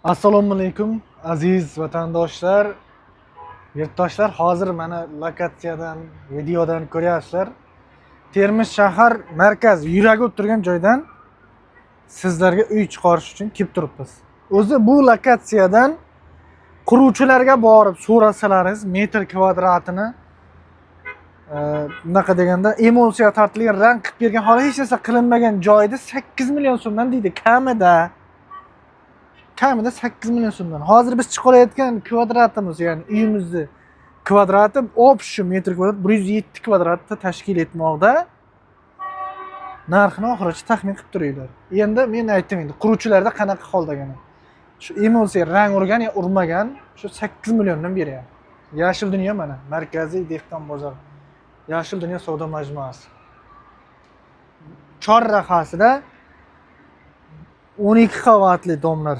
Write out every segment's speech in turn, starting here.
Assalomu alaykum aziz vatandoshlar, yurtdoshlar. Hozir mana lokatsiyadan, videodan ko'ryapsizlar. Termiz shahar markaz yuragi bo'lib turgan joydan sizlarga uy chiqarish uchun kelib turibmiz. O'zi bu lokatsiyadan quruvchilarga borib so'rasalaringiz metr kvadratini bunaqa deganda emulsiya tortilgan rang qilib bergan, hali hech narsa qilinmagan joyda 8 million so'mdan deydi, kamida 8 million so'mdan. Hozir biz chiqarayotgan kvadratimiz, ya'ni uyimizni kvadrati shu metr kvadrat 107 kvadratni tashkil etmoqda. Narxini oxirigacha taxmin qilib turinglar. Endi men aytdim, endi quruvchilarda qanaqa holdagani. Shu emulsiya rang urgan ya urmagan, shu 8 milliondan beryapti. Yashil dunyo mana, markaziy dehqon bozor. Yashil dunyo savdo majmuasi. Chorrahasida 12 qavatli domlar,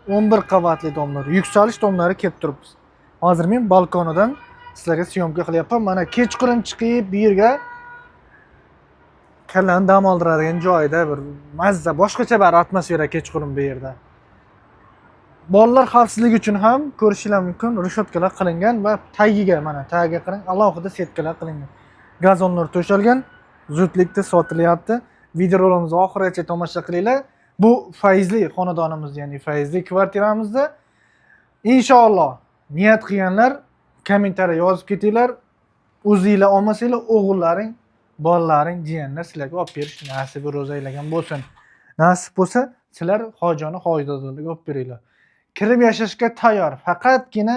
11 qavatli domlar, yuksalish domlari kelib turibmiz. Hozir men balkonidan sizlarga syomka qilyapman. Mana kechqurun chiqib bu yerga kallani dam oldiradigan joyda bir mazza, boshqacha bir atmosfera kechqurun bu yerda. Bolalar xavfsizligi uchun ham ko'rishingiz mumkin, rushotkalar qilingan va tagiga, mana tagiga qarang, alohida setkalar qilingan. Gazonlar to'shalgan, zudlikda sotilyapti. Videorolikimizni oxirigacha tomosha qilinglar. Bu faizli xonadonimiz, ya'ni faizli kvartiramizda inshaalloh niyat qilganlar kommentariya yozib ketinglar. O'zingizlar olmasanglar, o'g'illaring, bolalaring, jiyanlar sizlarga olib berish nasibi ro'za aylagan bo'lsin. Nasib bo'lsa, sizlar hojoni hojdozlarga olib beringlar. Kirib yashashga tayyor. Faqatgina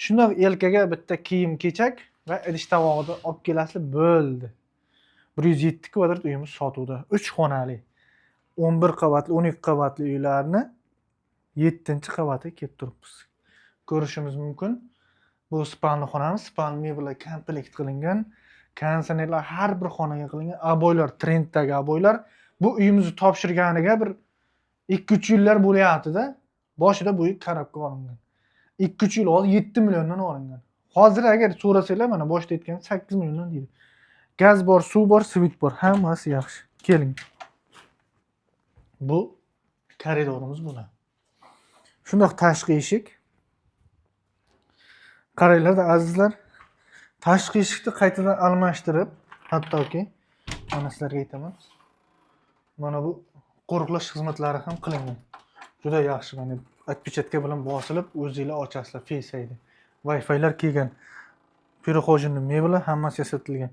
shundoq yelkaga bitta kiyim-kechak va idish-tovog'ini olib kelasizlar, bo'ldi. 107 kvadrat uyimiz sotuvda. 3 xonali. 11 qavatli, 12 qavatli uylarni 7-qavatiga kelib turibmiz. Ko'rishimiz mumkin. Bu spalni xonamiz, spalni mebellar komplekt qilingan, konditsionerlar har bir xonaga qilingan, aboylar, trenddagi aboylar. Bu uyimizni topshirganiga bir 2-3 yillar bo'lyapti-da. Boshida bu uy qarabga olingan. 2-3 yil oldin 7 milliondan olingan. Hozir agar so'rasanglar, mana boshda aytgan 8 milliondan deydi. Gaz bor, suv bor, svit bor, hammasi yaxshi. Keling. Bu koridorimiz buni. Shundoq tashqi eshik. Qaranglar azizlar, tashqi eshikni qaytadan almashtirib, hattoki mana sizlarga aytaman. Mana bu qo'riqlash xizmatlari ham qilingan. Juda yaxshi, mana отпечатка bilan bosilib, o'zingizlar ochasizlar, Face ID. Wi-Fi'lar kelgan. Перехоженный mebel hammasi yasatilgan.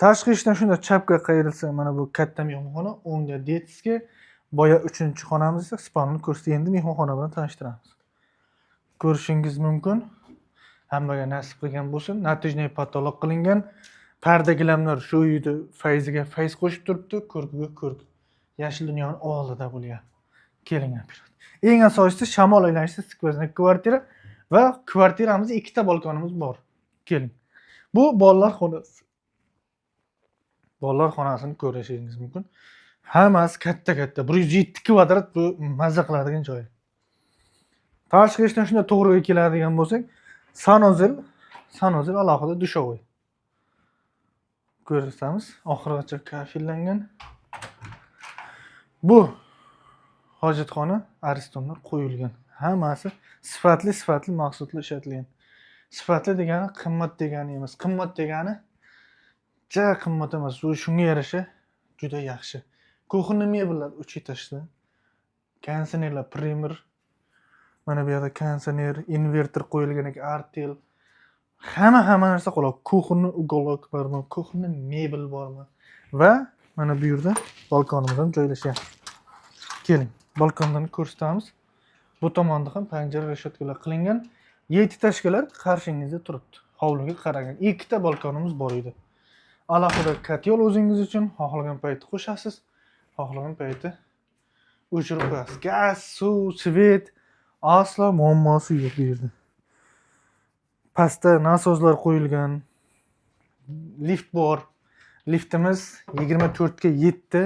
Tashqi eshikdan shunda chapga qayrilsa, mana bu katta mehmonxona, o'ngda detskiy, boya 3-xonamiz esa spalni ko'rsatib, endi mehmonxona bilan tanishtiramiz. Ko'rishingiz mumkin. Hammaga nasib qilgan bo'lsin. Natijniy patolog qilingan. Parda gilamlar shu uyda fayziga fayz qo'shib turibdi, ko'rkiga ko'rk. Yashil dunyoning oldida bo'lyapti. Keling, eng asosiysi shamol aylanishida skvoznak kvartira va kvartiramizda 2 ta balkonimiz bor. Keling. Bu bolalar xonasi. Bolalar xonasini ko'rishingiz mumkin. Hammasi katta-katta, 107 kvadrat, bu mazza qiladigan joy. Tashqi eshikdan shunday to'g'riga keladigan bo'lsak, sanozil alohida dushovoy. Ko'rsatamiz, oxirigacha kafillangan. Bu hojatxona, aristonlar qo'yilgan. Hammasi sifatli mahsulotlar ishlatilgan. Sifatli degani qimmat degani emas. Qimmat degani ja qimmat emas. Bu shunga yarasha juda yaxshi. Kuxna mebellar 3 etажli. Konditsionerlar primer. Mana bu yerda konditsioner, inverter qo'yilgan ekan, artel. Hamma narsa qolib, kuxna uголок bormi, kuxna mebel bormi? Va mana bu yerda balkonimiz ham joylashyapti. Keling, balkondan ko'rsatamiz. Bu tomonda ham panjara reshotkalar qilingan. 7 tashkalar qarshingizda turibdi. Hovliga qaragan. 2 ta balkonimiz bor edi. Alohida kotel o'zingiz uchun xohlagan payti qo'shasiz, xohlagan payti o'chirib qo'yasiz. Gaz, suv, svet aslo muammosi yo'q bu yerda. Pastda nasozlar qo'yilgan. Lift bor. Liftimiz 24 ga 7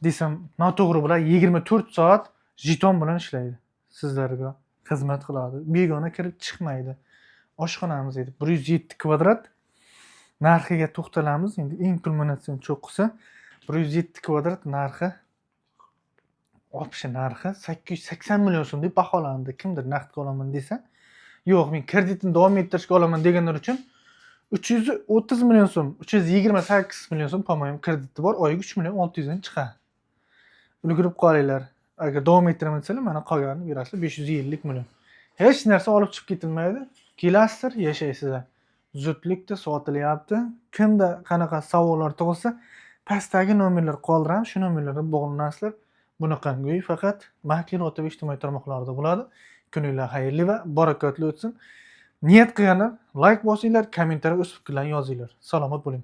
desam, noto'g'ri bilan 24 soat jeton bilan ishlaydi. Sizlarga xizmat qiladi. Begona kirib chiqmaydi. Oshxonamiz edi 107 kvadrat. Narxiga to'xtalamiz. Endi eng kulminatsion cho'qqisi 107 kvadrat narxi Option narxi 880 million so'm deb baholandi. Kimdir naqdga olaman desa, yo'q, men kreditni davom ettirishga olaman deganlar uchun 330 million so'm, 328 million so'm po-moyam krediti bor, oyiga 3 million 600 dan chiqadi. Ulgurib qolinglar. Agar davom ettiraman desalar, mana qolganini berasizlar 550 million. Hech narsa olib chiqib ketilmaydi. Kelasizlar, yashaysizlar. Zudlikda sotilyapti. Kimda qanaqa savollar tug'ilsa, pastdagi nomerlar qoldiramiz, shu nomerlarga bog'lanasizlar. Bunaqangi uy faqat Makler OTB ijtimoiy tarmoqlarida bo'ladi. Kuninglar xayrli va barakotli o'tsin. Niyat qilganlar like bosinglar, kommentariya o'z fikrlaringizni yozinglar. Salomat bo'ling.